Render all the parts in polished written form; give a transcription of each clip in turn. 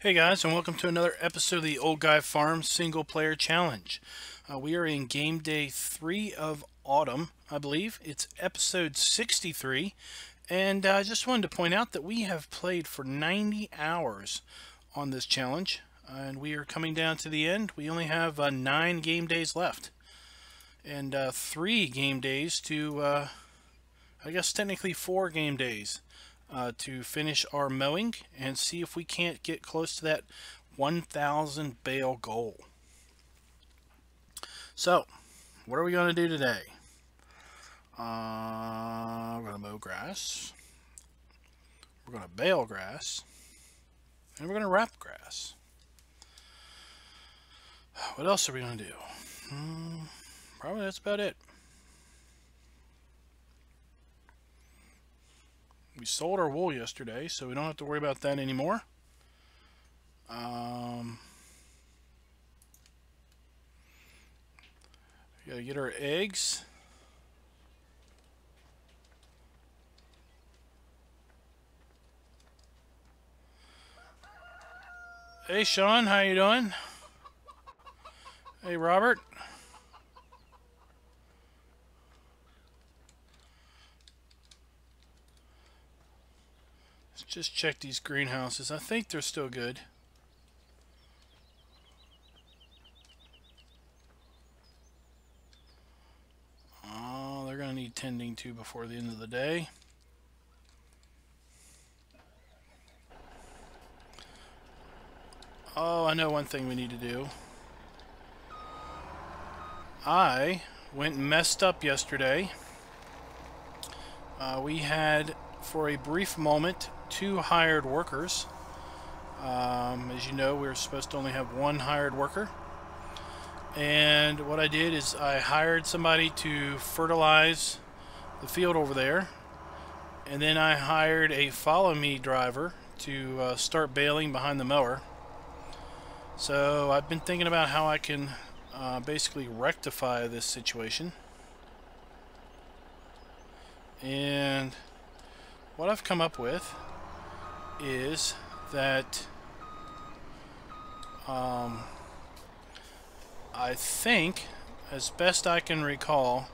Hey guys, and welcome to another episode of the Old Guy Farm Single Player Challenge. We are in game day 3 of autumn, I believe. It's episode 63, and I just wanted to point out that we have played for 90 hours on this challenge, and we are coming down to the end. We only have 9 game days left, and 3 game days to, I guess technically 4 game days. To finish our mowing and see if we can't get close to that 1,000 bale goal. So, what are we going to do today? We're going to mow grass, we're going to bale grass, and we're going to wrap grass. What else are we going to do? Probably that's about it. We sold our wool yesterday, so we don't have to worry about that anymore. We gotta get our eggs. Hey Sean, how you doing? Hey Robert. Just check these greenhouses. I think they're still good. Oh, they're going to need tending to before the end of the day. Oh, I know one thing we need to do. I went and messed up yesterday. We had, for a brief moment, 2 hired workers. As you know, we were supposed to only have 1 hired worker. And what I did is I hired somebody to fertilize the field over there. And then I hired a follow-me driver to start baling behind the mower. So I've been thinking about how I can basically rectify this situation. And what I've come up with is that I think, as best I can recall,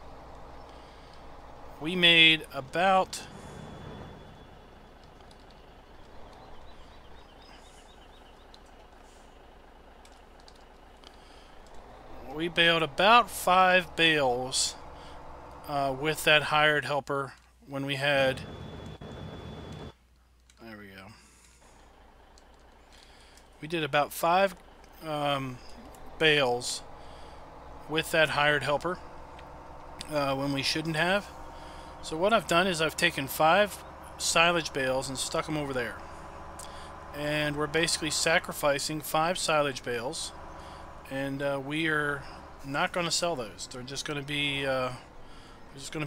we made about baled about 5 bales with that hired helper when we had, there we go, we did about 5 bales with that hired helper when we shouldn't have. So what I've done is I've taken 5 silage bales and stuck them over there, and we're basically sacrificing 5 silage bales, and we are not going to sell those. They're just going to be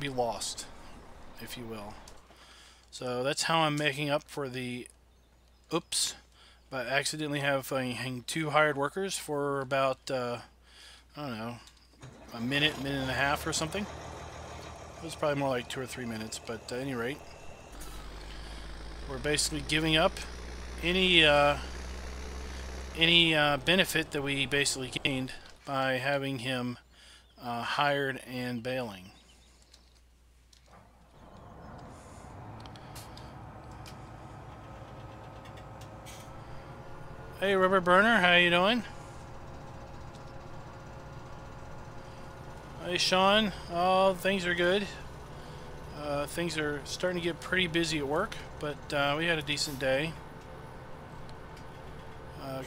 lost, if you will. So that's how I'm making up for the oops by accidentally having 2 hired workers for about I don't know, a minute and a half or something. It was probably more like 2 or 3 minutes, but at any rate, we're basically giving up any benefit that we basically gained by having him hired and baling. Hey Rubber Burner, how you doing? Hey Sean, oh, things are good. Things are starting to get pretty busy at work, but we had a decent day.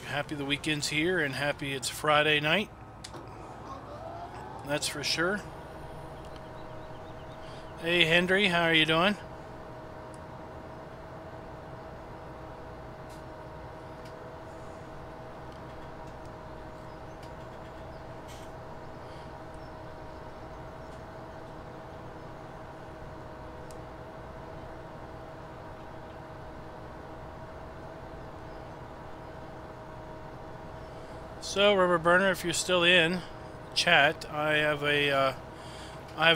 Happy the weekend's here, and happy it's Friday night. That's for sure. Hey Hendry, how are you doing? So, Rubber Burner, if you're still in chat, I have a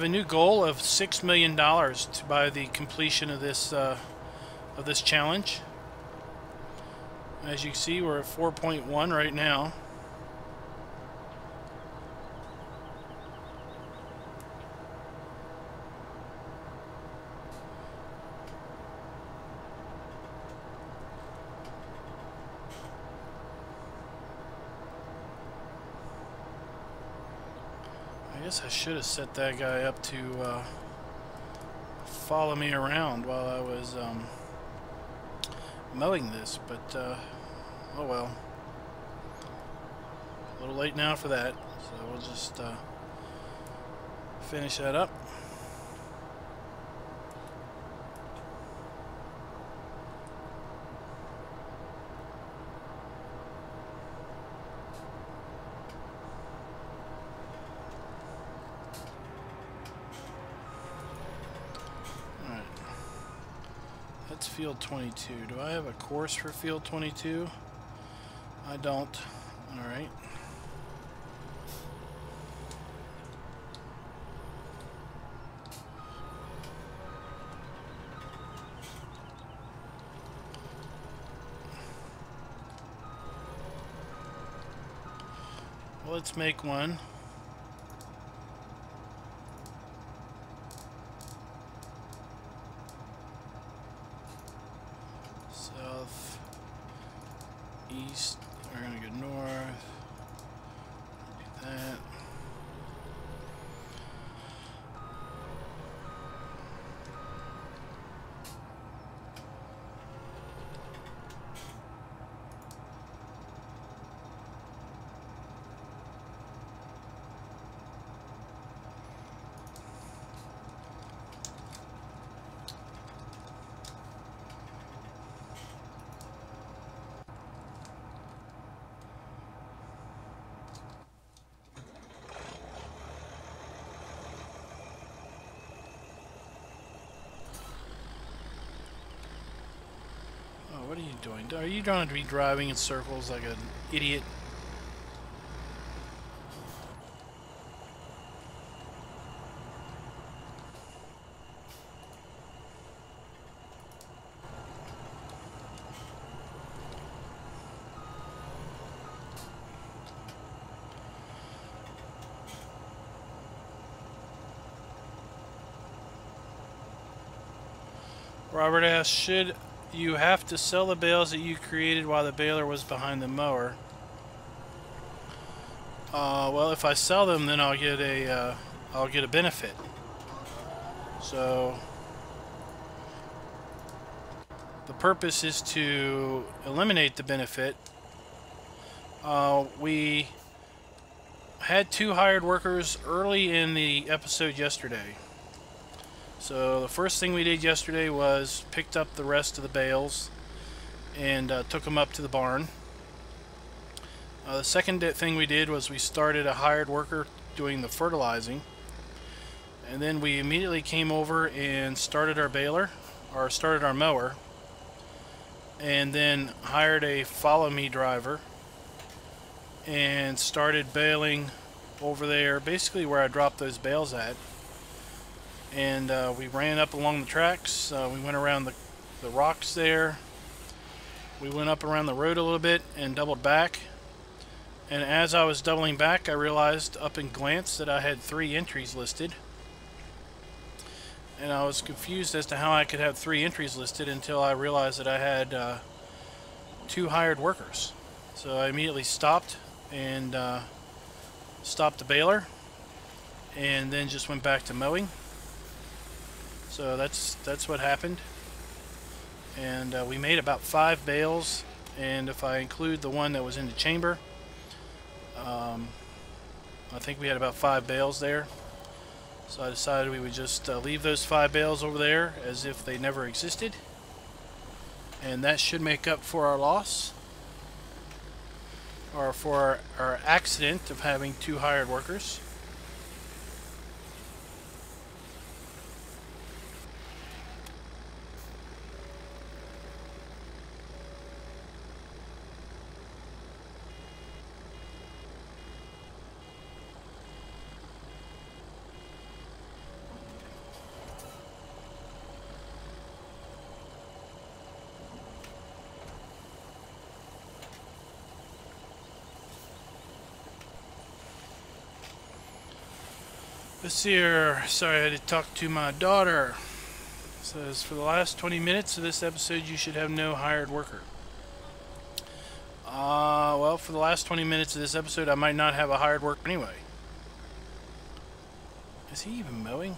new goal of $6 million by the completion of this challenge. As you can see, we're at 4.1 right now. I guess I should have set that guy up to follow me around while I was mowing this, but oh well. A little late now for that, so we'll just finish that up. That's field 22. Do I have a course for field 22? I don't. Alright. Well, let's make one. South, east, we're going to go north, do that. What are you doing? Are you going to be driving in circles like an idiot? Robert asks, should you have to sell the bales that you created while the baler was behind the mower? Well, if I sell them, then I'll get a benefit. So the purpose is to eliminate the benefit. We had 2 hired workers early in the episode yesterday. So the first thing we did yesterday was picked up the rest of the bales and took them up to the barn. The second thing we did was we started a hired worker doing the fertilizing, and then we immediately came over and started our baler, or started our mower, and then hired a follow me driver and started baling over there, basically where I dropped those bales at. And we ran up along the tracks. We went around the rocks there. We went up around the road a little bit and doubled back. And as I was doubling back, I realized up in glance that I had 3 entries listed. And I was confused as to how I could have 3 entries listed until I realized that I had 2 hired workers. So I immediately stopped and stopped the baler, and then just went back to mowing. So that's what happened, and we made about 5 bales, and if I include the one that was in the chamber, I think we had about 5 bales there. So I decided we would just leave those 5 bales over there as if they never existed, and that should make up for our loss, or for our accident of having 2 hired workers. Let's see here. Sorry, I had to talk to my daughter. It says, for the last 20 minutes of this episode, you should have no hired worker. Well, for the last 20 minutes of this episode, I might not have a hired worker anyway. Is he even mowing?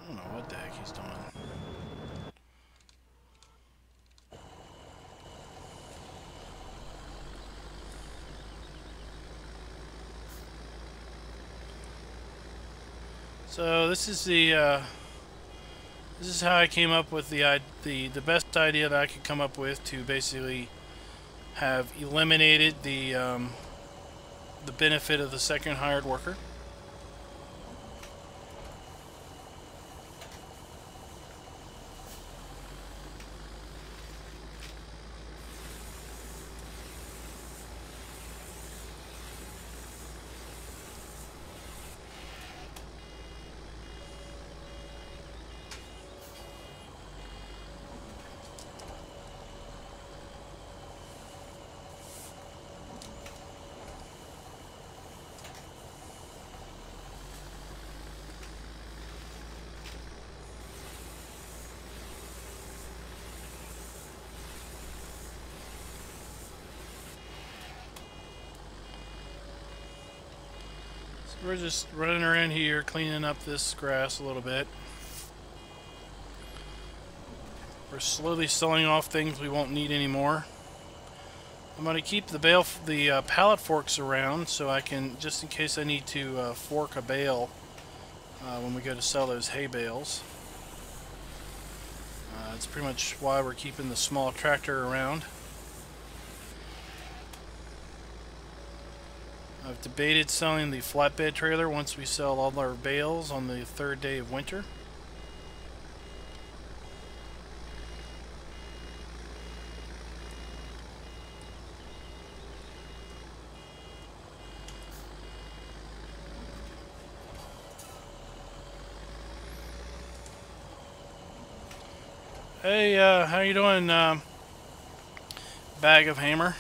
I don't know what the heck he's doing. So this is this is how I came up with the best idea that I could come up with to basically have eliminated the benefit of the second hired worker. We're just running around here cleaning up this grass a little bit. We're slowly selling off things we won't need anymore. I'm going to keep the pallet forks around so I can, just in case I need to fork a bale when we go to sell those hay bales. That's pretty much why we're keeping the small tractor around. I've debated selling the flatbed trailer once we sell all our bales on the third day of winter. Hey, how you doing, Bag of Hammer?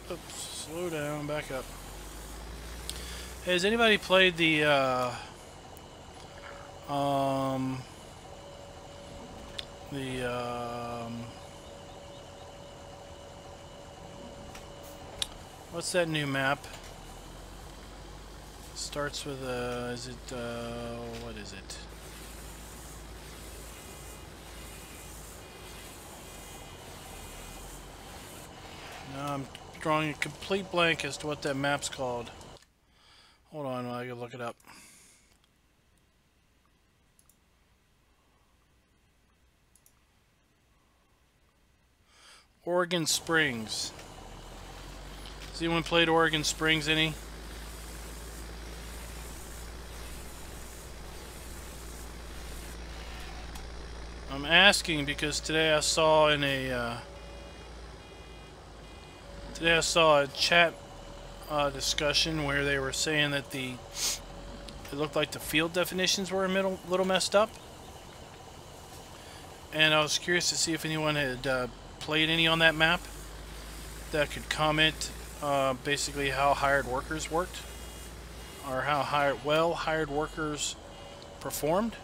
Oops, slow down, back up. Hey, has anybody played the, what's that new map? Starts with, is it, what is it? No, I'm drawing a complete blank as to what that map's called. Hold on while I go look it up. Oregon Springs. Has anyone played Oregon Springs any? I'm asking because today I saw in a chat discussion where they were saying that it looked like the field definitions were a little messed up, and I was curious to see if anyone had played any on that map that could comment basically how hired workers worked, or how hired workers performed.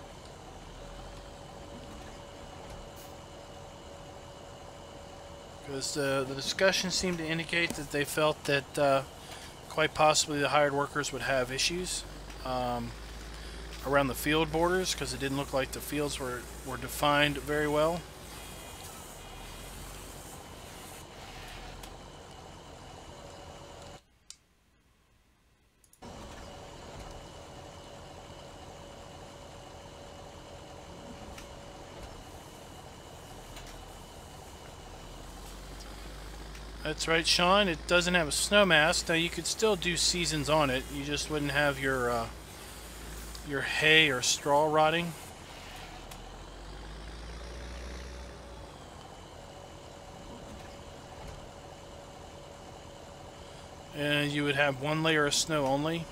Because the discussion seemed to indicate that they felt that quite possibly the hired workers would have issues around the field borders, because it didn't look like the fields were defined very well. That's right, Sean. It doesn't have a snow mask. Now you could still do seasons on it. You just wouldn't have your hay or straw rotting. And you would have one layer of snow only.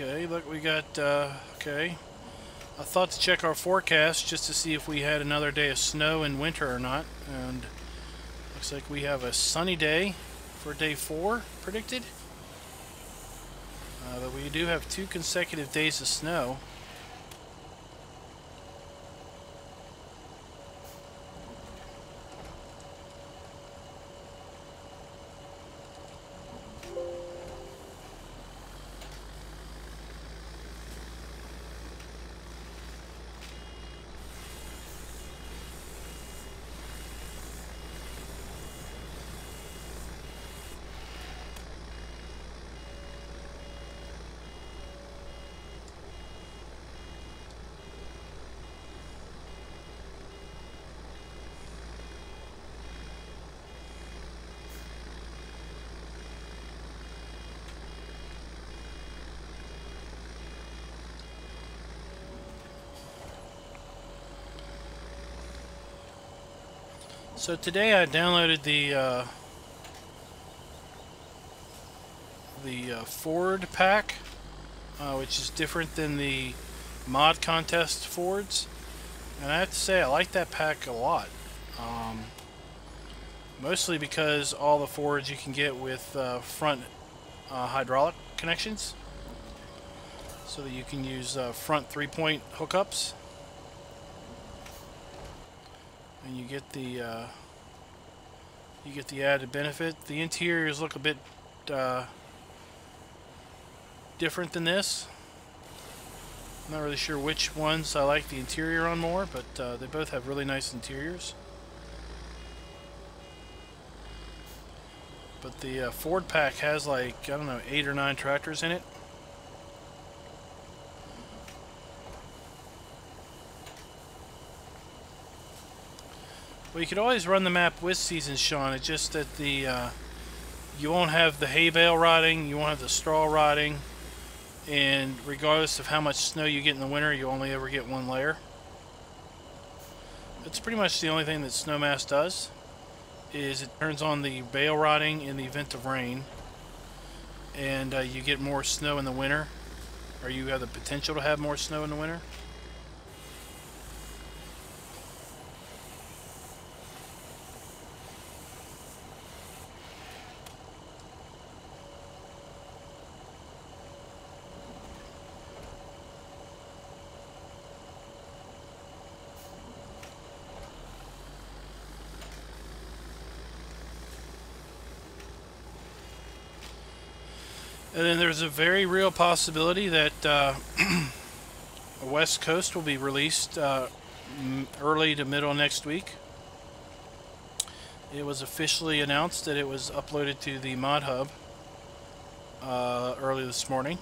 Okay, look, we got, okay. I thought to check our forecast just to see if we had another day of snow in winter or not. And looks like we have a sunny day for day 4 predicted. But we do have 2 consecutive days of snow. So today I downloaded the Ford pack, which is different than the mod contest Fords, and I have to say I like that pack a lot. Mostly because all the Fords you can get with front hydraulic connections, so that you can use front 3-point hookups. And you get the added benefit. The interiors look a bit different than this. I'm not really sure which ones I like the interior on more, but they both have really nice interiors. But the Ford pack has like, I don't know, 8 or 9 tractors in it. Well, you could always run the map with seasons, Sean. It's just that the you won't have the hay bale rotting, you won't have the straw rotting, and regardless of how much snow you get in the winter, you only ever get 1 layer. That's pretty much the only thing that Snowmass does, is it turns on the bale rotting in the event of rain, and you get more snow in the winter, or you have the potential to have more snow in the winter. And then there's a very real possibility that West Coast will be released early to middle next week. It was officially announced that it was uploaded to the Mod Hub early this morning.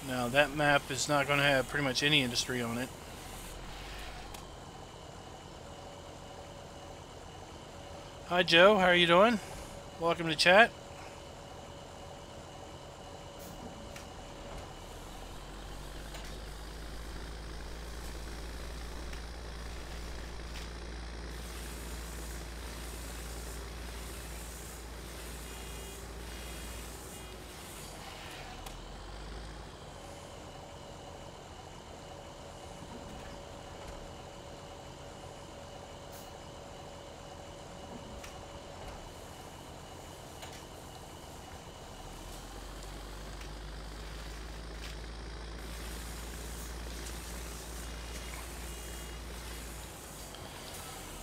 Now that map is not going to have pretty much any industry on it. Hi Joe, how are you doing? Welcome to chat.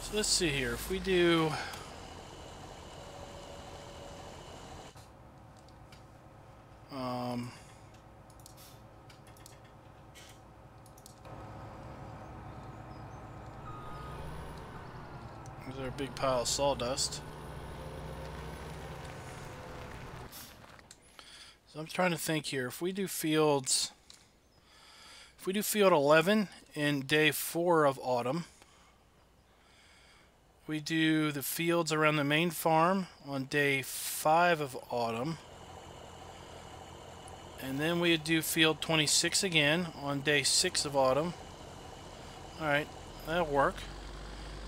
So let's see here. If we do... there's our big pile of sawdust. So I'm trying to think here. If we do fields... If we do field 11 in day 4 of autumn, we do the fields around the main farm on day 5 of autumn, and then we do field 26 again on day 6 of autumn. Alright, that'll work.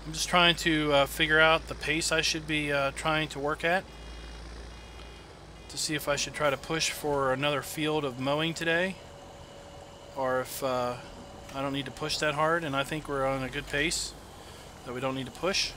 I'm just trying to figure out the pace I should be trying to work at, to see if I should try to push for another field of mowing today, or if I don't need to push that hard, and I think we're on a good pace that we don't need to push.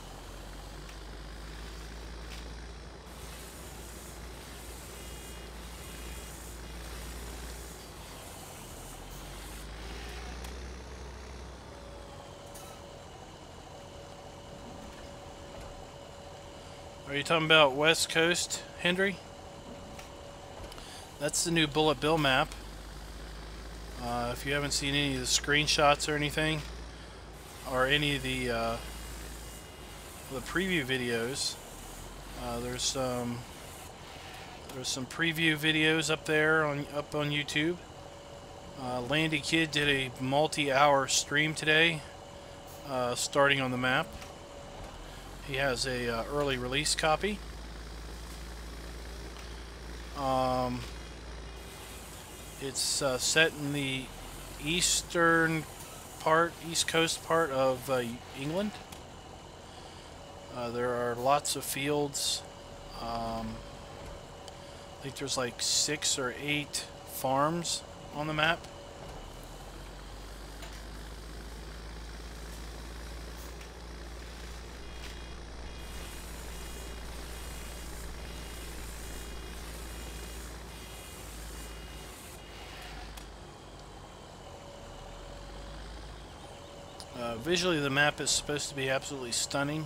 Are you talking about West Coast, Hendry? That's the new bullet bill map. If you haven't seen any of the screenshots or anything, or any of the preview videos, there's some preview videos up there on YouTube. Landy Kid did a multi-hour stream today, starting on the map. He has a early release copy. It's set in the East Coast part of England. There are lots of fields. I think there's like 6 or 8 farms on the map. Visually, the map is supposed to be absolutely stunning.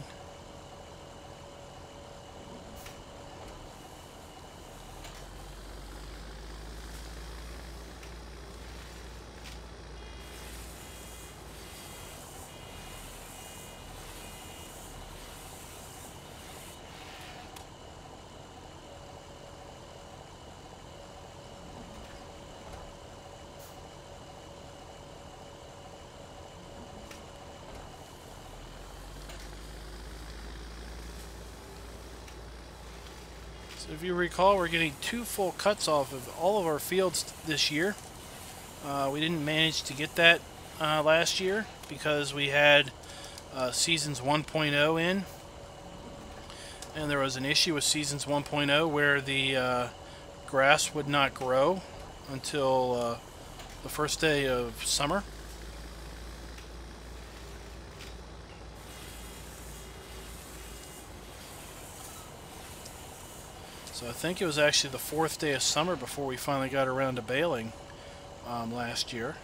So if you recall, we're getting 2 full cuts off of all of our fields this year. We didn't manage to get that last year because we had Seasons 1.0 in, and there was an issue with Seasons 1.0 where the grass would not grow until the first day of summer. So I think it was actually the 4th day of summer before we finally got around to baling last year.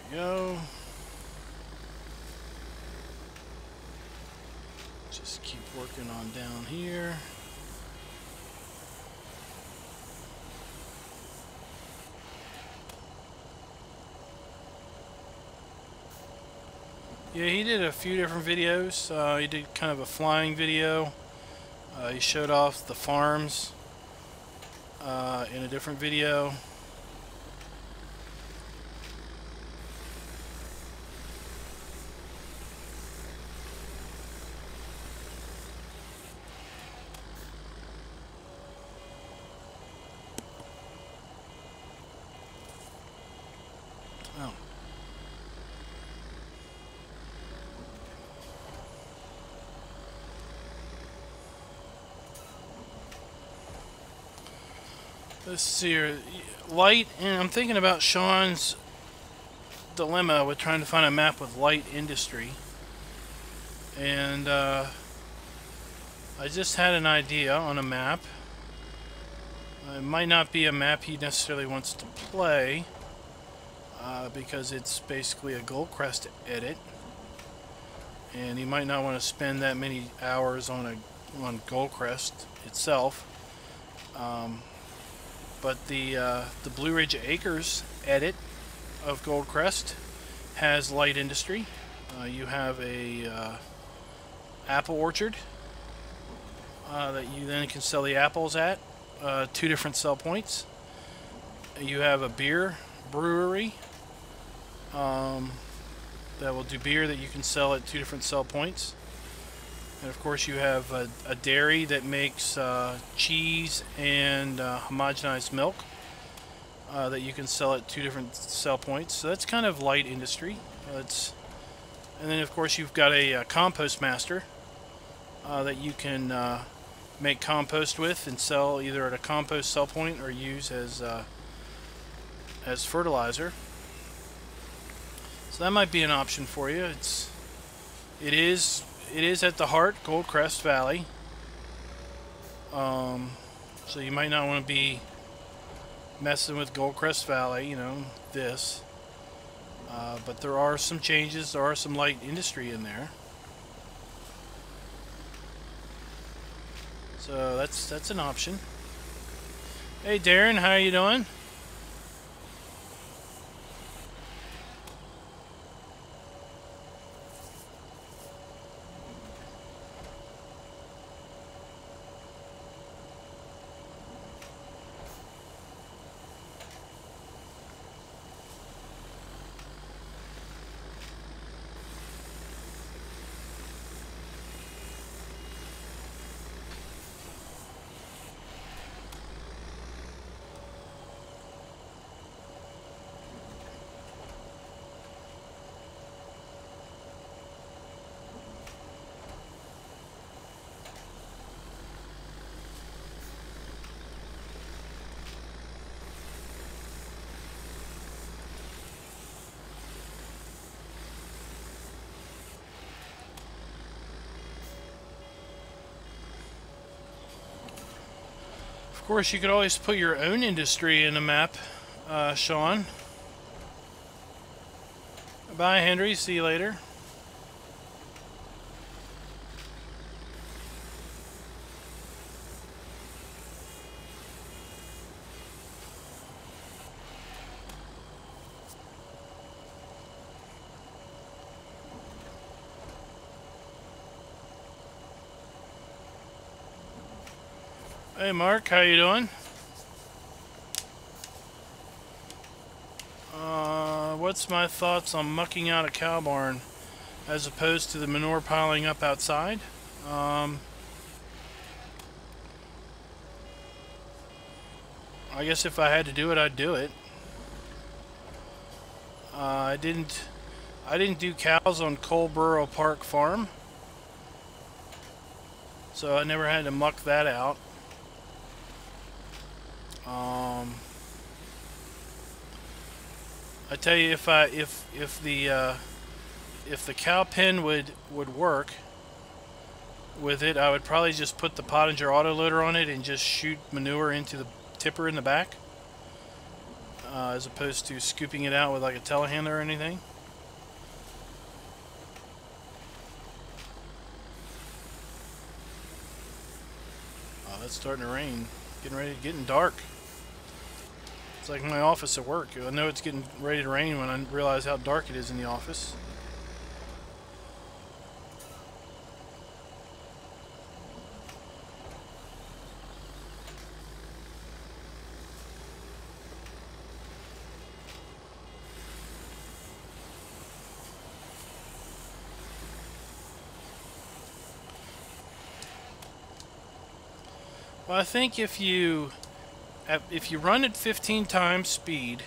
Go. Just keep working on down here. Yeah, he did a few different videos. He did kind of a flying video. He showed off the farms in a different video. Oh. Let's see here. Light, and I'm thinking about Sean's dilemma with trying to find a map with light industry. And I just had an idea on a map. It might not be a map he necessarily wants to play, because it's basically a Goldcrest edit, and he might not want to spend that many hours on Goldcrest itself. But the Blue Ridge Acres edit of Goldcrest has light industry. You have a apple orchard that you then can sell the apples at, 2 different sell points. You have a beer brewery that will do beer that you can sell at 2 different sell points. And of course you have a dairy that makes cheese and homogenized milk that you can sell at 2 different sell points. So that's kind of light industry. And then of course you've got a compost master that you can make compost with and sell either at a compost sell point or use as fertilizer. So that might be an option for you. It is at the heart, Goldcrest Valley. So you might not want to be messing with Goldcrest Valley, you know, this. But there are some changes, there are some light industry in there. So that's an option. Hey Darren, how are you doing? Of course, you could always put your own industry in a map, Sean. Bye, Henry. See you later. Hey Mark, how you doing? What's my thoughts on mucking out a cow barn as opposed to the manure piling up outside? I guess if I had to do it, I'd do it. I didn't do cows on Coleborough Park Farm, so I never had to muck that out. I tell you, if the cow pen would work with it, I would probably just put the Pottinger autoloader on it and just shoot manure into the tipper in the back, as opposed to scooping it out with like a telehandler or anything. Oh, it's starting to rain. Getting dark. It's like my office at work. I know it's getting ready to rain when I realize how dark it is in the office. Well, I think if you run at 15 times speed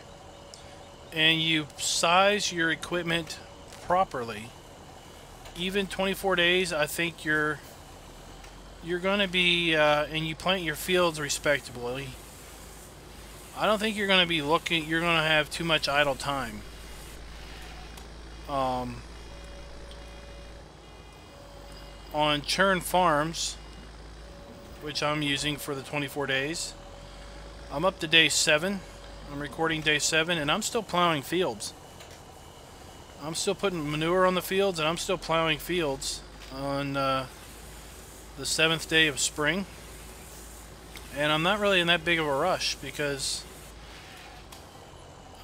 and you size your equipment properly, even 24 days, I think you're going to be, and you plant your fields respectably, I don't think you're going to be looking, you're going to have too much idle time. On Churn Farms, which I'm using for the 24 days, I'm up to day 7. I'm recording day 7, and I'm still plowing fields. I'm still putting manure on the fields, and I'm still plowing fields on the 7th day of spring. And I'm not really in that big of a rush because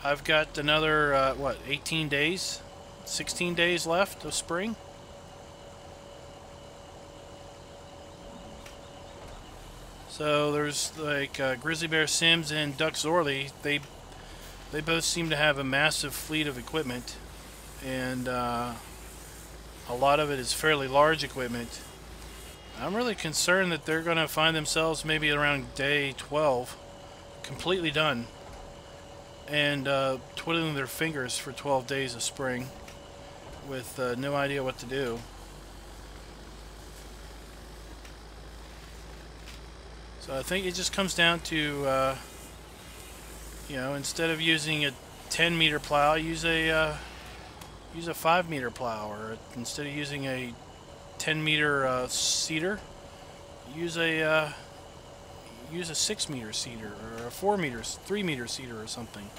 I've got another, 18 days, 16 days left of spring. So there's like Grizzly Bear Sims and Duck Zorly. They both seem to have a massive fleet of equipment, and a lot of it is fairly large equipment. I'm really concerned that they're going to find themselves maybe around day 12 completely done and twiddling their fingers for 12 days of spring with no idea what to do. So I think it just comes down to, you know, instead of using a 10-meter plow, use a 5-meter plow, or instead of using a 10-meter seeder, use a 6-meter seeder, or a 3-meter seeder, or something.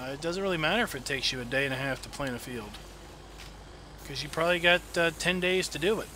It doesn't really matter if it takes you a day and a half to plant a field, because you probably got 10 days to do it.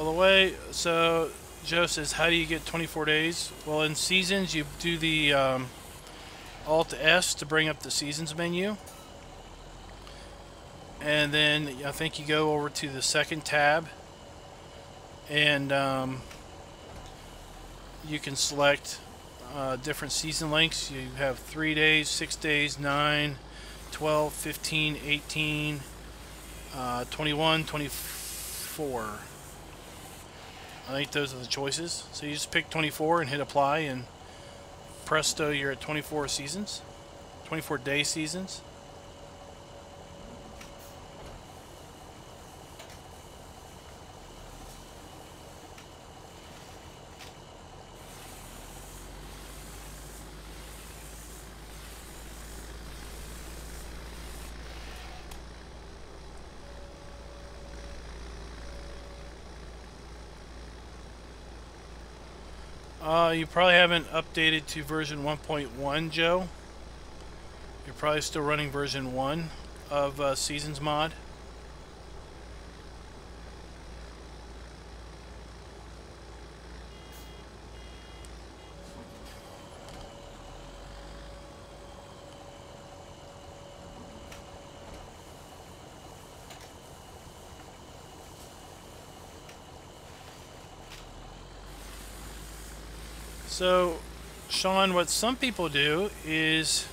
Well, so Joe says, how do you get 24 days? Well, in seasons, you do the Alt-S to bring up the seasons menu. And then I think you go over to the second tab, and you can select different season lengths. You have 3 days, 6 days, 9, 12, 15, 18, 21, 24. I think those are the choices. So you just pick 24 and hit apply, and presto, you're at 24 seasons, 24 day seasons. You probably haven't updated to version 1.1, Joe. You're probably still running version 1 of Seasons mod. So, Sean, what some people do is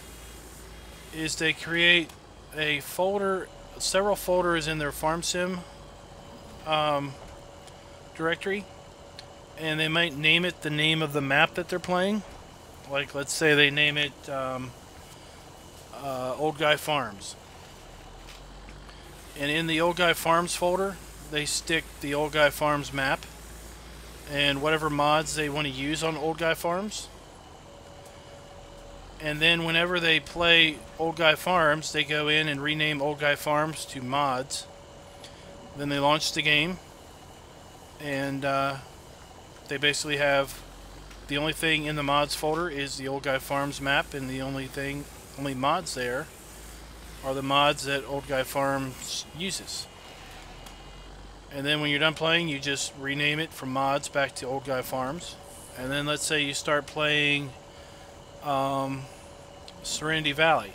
they create a folder, several folders in their farm sim directory, and they might name it the name of the map that they're playing. Like, let's say they name it Old Guy Farms, and in the Old Guy Farms folder, they stick the Old Guy Farms map and whatever mods they want to use on Old Guy Farms. And then whenever they play Old Guy Farms, they go in and rename Old Guy Farms to mods. Then they launch the game, and they basically have the only thing in the mods folder is the Old Guy Farms map, and the only mods there are the mods that Old Guy Farms uses. And then when you're done playing, you just rename it from mods back to Old Guy Farms. And then let's say you start playing Serenity Valley.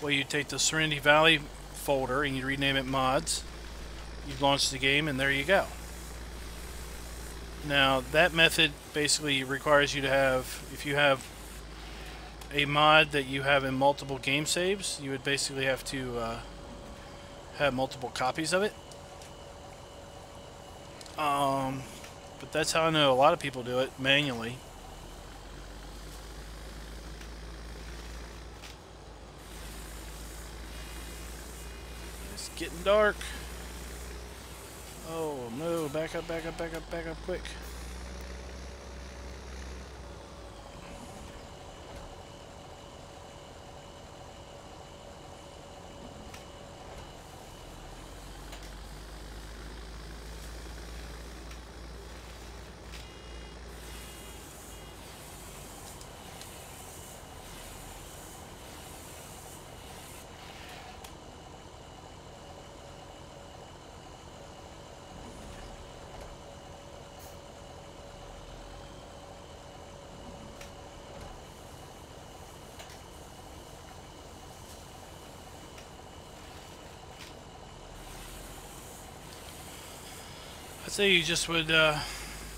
Well, you take the Serenity Valley folder and you rename it mods. You've launched the game, and there you go. Now, that method basically requires you to have, if you have a mod that you have in multiple game saves, you would basically have to have multiple copies of it. But that's how I know a lot of people do it manually. It's getting dark. Oh no, back up, back up, back up, back up quick. I'd say you just would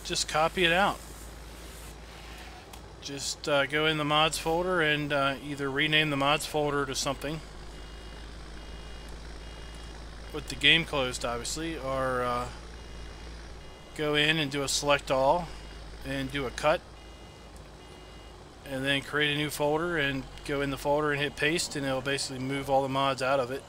just copy it out. Just go in the mods folder and either rename the mods folder to something with the game closed, obviously, or go in and do a select all and do a cut, and then create a new folder and go in the folder and hit paste, and it'll basically move all the mods out of it.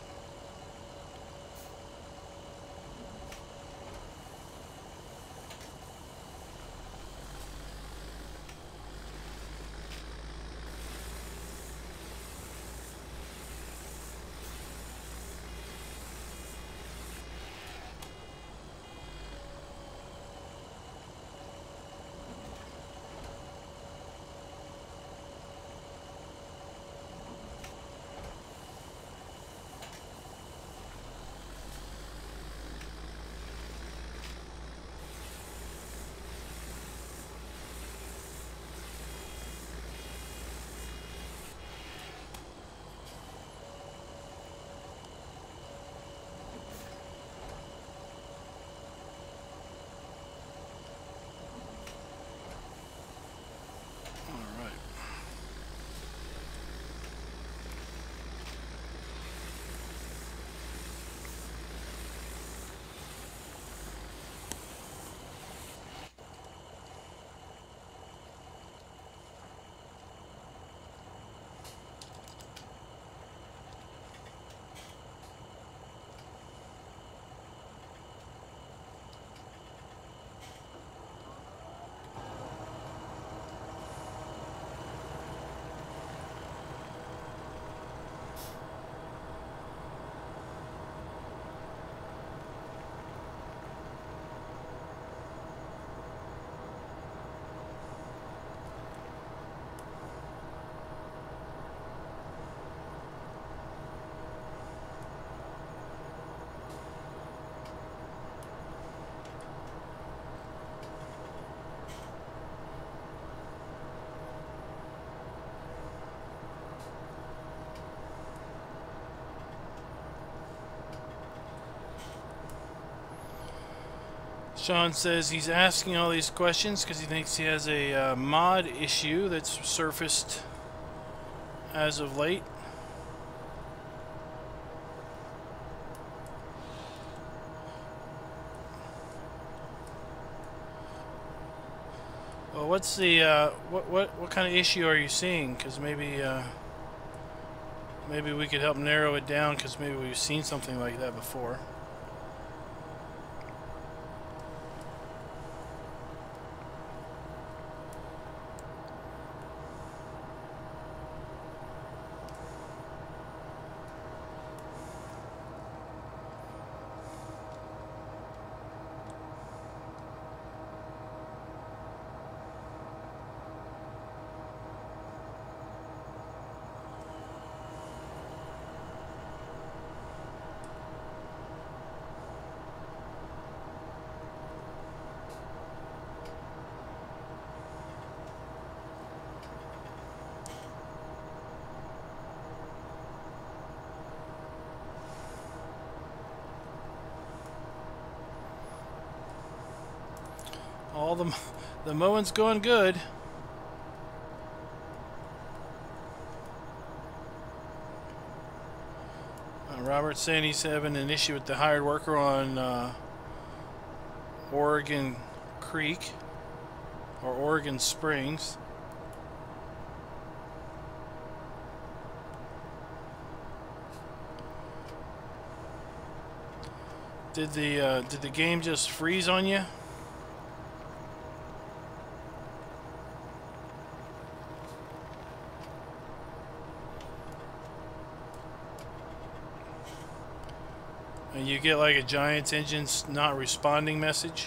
Sean says he's asking all these questions because he thinks he has a mod issue that's surfaced as of late. Well, what's the what kind of issue are you seeing? Because maybe maybe we could help narrow it down, because maybe we've seen something like that before. All the mowing's going good. Robert's saying he's having an issue with the hired worker on Oregon Creek or Oregon Springs. Did the game just freeze on you? And you get like a Giants engine's not responding message?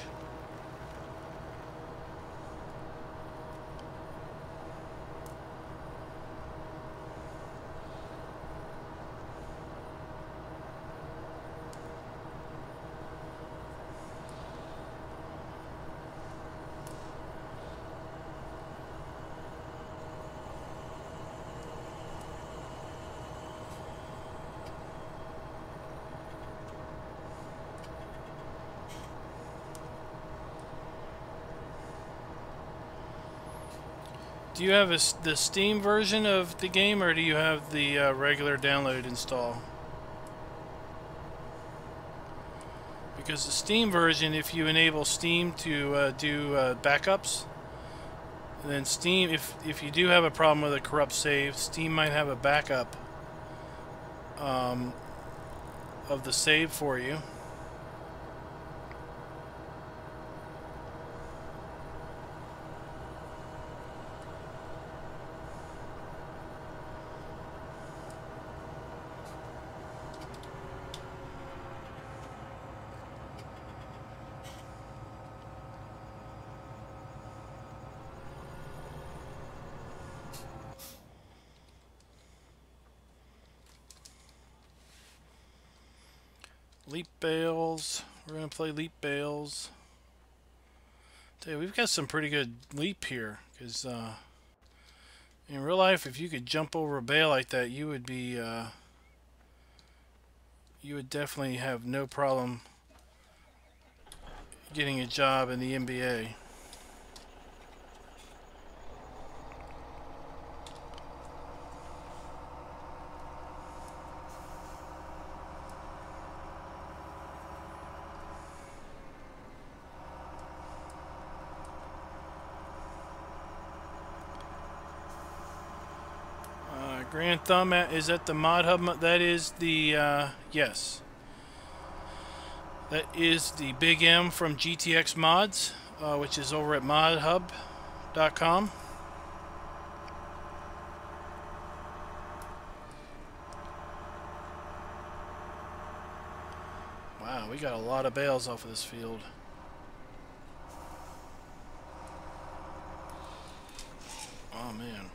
Do you have the Steam version of the game, or do you have the regular download install? Because the Steam version, if you enable Steam to do backups, then Steam, if you do have a problem with a corrupt save, Steam might have a backup of the save for you. Leap bales. We're gonna play leap bales. Dude, we've got some pretty good leap here, because in real life, if you could jump over a bale like that, you would be you would definitely have no problem getting a job in the NBA. Grand Thumb is at the Mod Hub. That is the yes. That is the Big M from GTX Mods, which is over at modhub.com. Wow, we got a lot of bales off of this field. Oh man.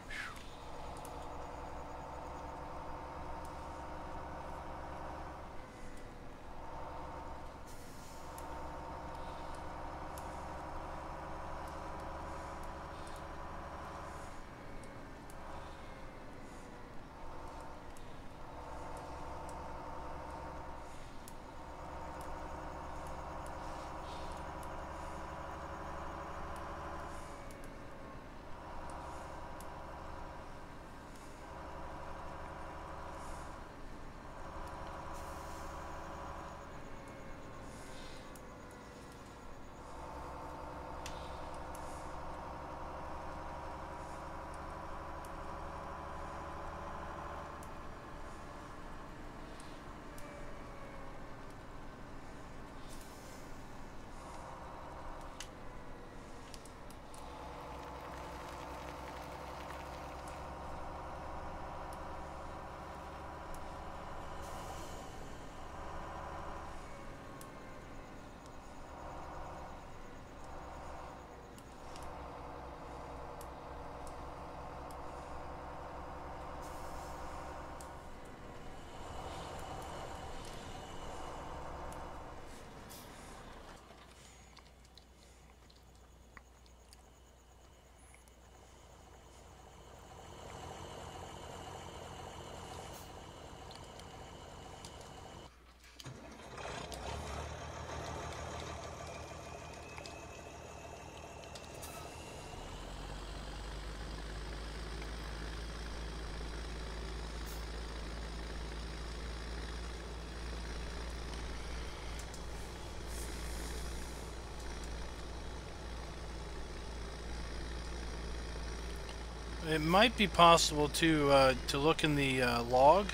It might be possible to look in the log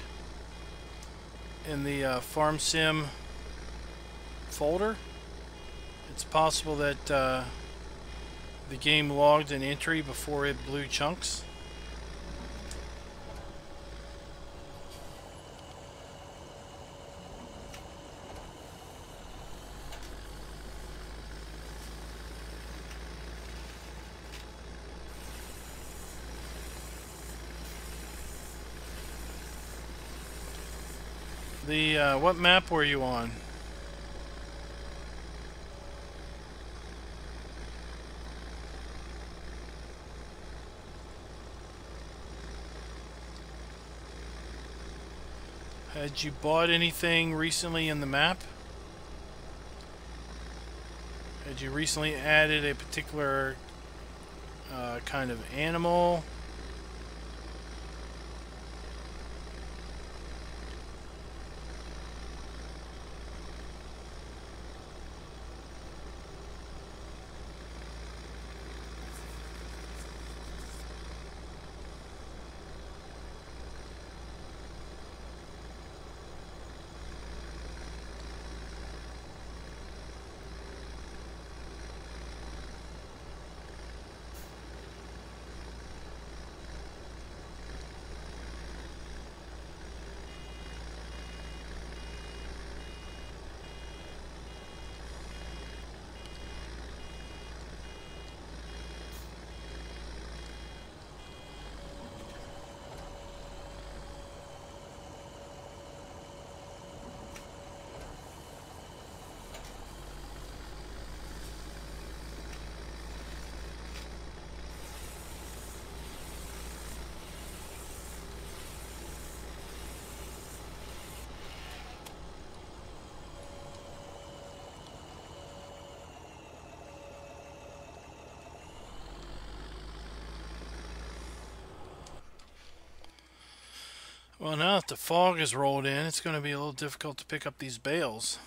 in the farm sim folder. It's possible that the game logged an entry before it blew chunks. What map were you on? Had you bought anything recently in the map? Had you recently added a particular kind of animal? Well, now that the fog has rolled in, it's going to be a little difficult to pick up these bales.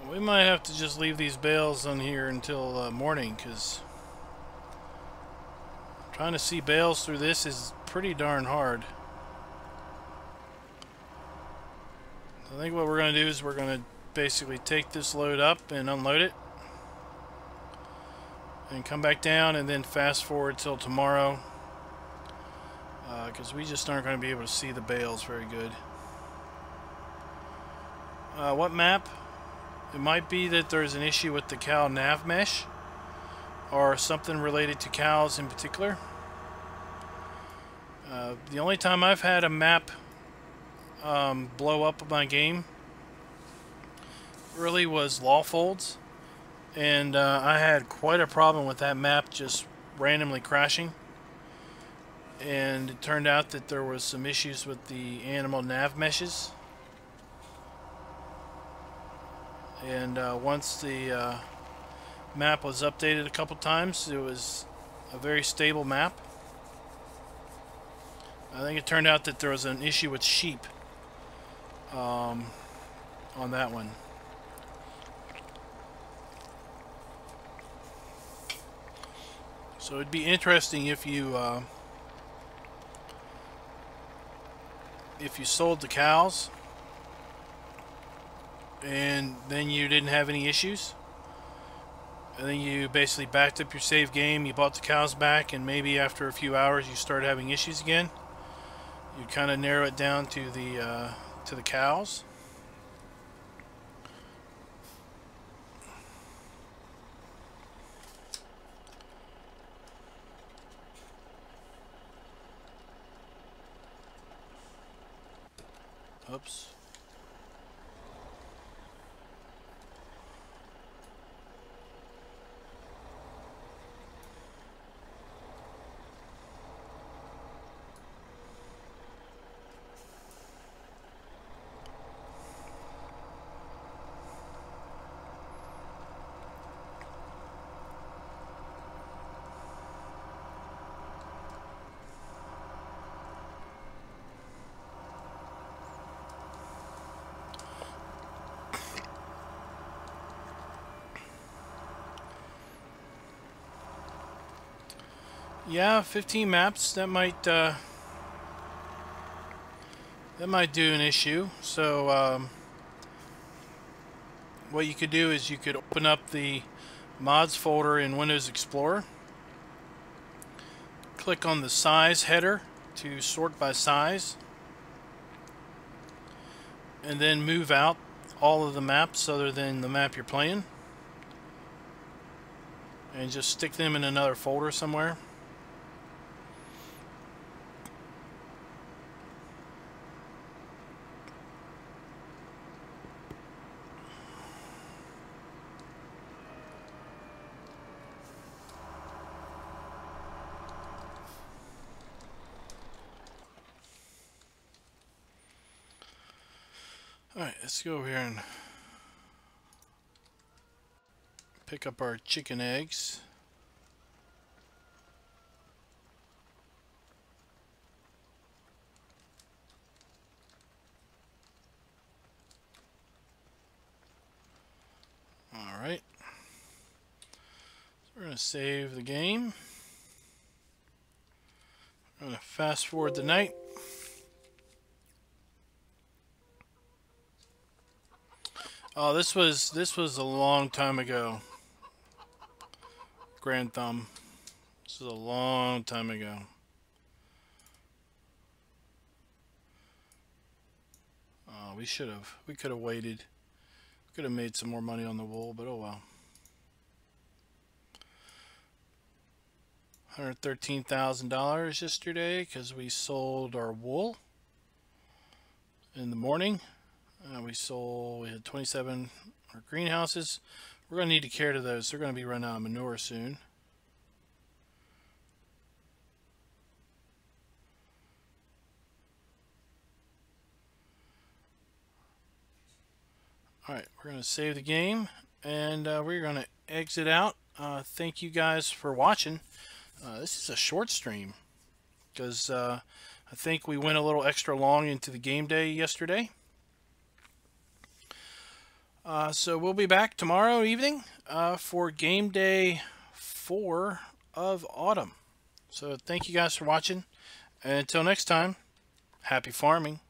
We might have to just leave these bales on here until morning, because trying to see bales through this is pretty darn hard. I think what we're going to do is we're going to basically take this load up and unload it and come back down and then fast forward till tomorrow, because we just aren't going to be able to see the bales very good. What map? It might be that there's an issue with the cow nav mesh or something related to cows in particular. The only time I've had a map blow up my game really was Lawfolds, and I had quite a problem with that map just randomly crashing, and it turned out that there was some issues with the animal nav meshes. And once the map was updated a couple times, it was a very stable map. I think it turned out that there was an issue with sheep on that one. So it'd be interesting if you sold the cows and then you didn't have any issues, and then you basically backed up your save game, you bought the cows back, and maybe after a few hours you started having issues again. You kind of narrow it down to the cows. Oops. Yeah, 15 maps. That might do an issue. So what you could do is you could open up the mods folder in Windows Explorer, click on the size header to sort by size, and then move out all of the maps other than the map you're playing, and just stick them in another folder somewhere. Alright, let's go over here and pick up our chicken eggs. Alright. So we're going to save the game. I'm going to fast forward the night. Oh, this was a long time ago. Grand Thumb. This is a long time ago. Oh, we could have waited. Could have made some more money on the wool, but oh well. $113,000 yesterday because we sold our wool in the morning. We had 27 our greenhouses. We're going to need to care to those. They're going to be running out of manure soon. Alright, we're going to save the game, and we're going to exit out. Thank you guys for watching. This is a short stream because I think we went a little extra long into the game day yesterday. So we'll be back tomorrow evening for game day 4 of autumn. So thank you guys for watching, and until next time, happy farming.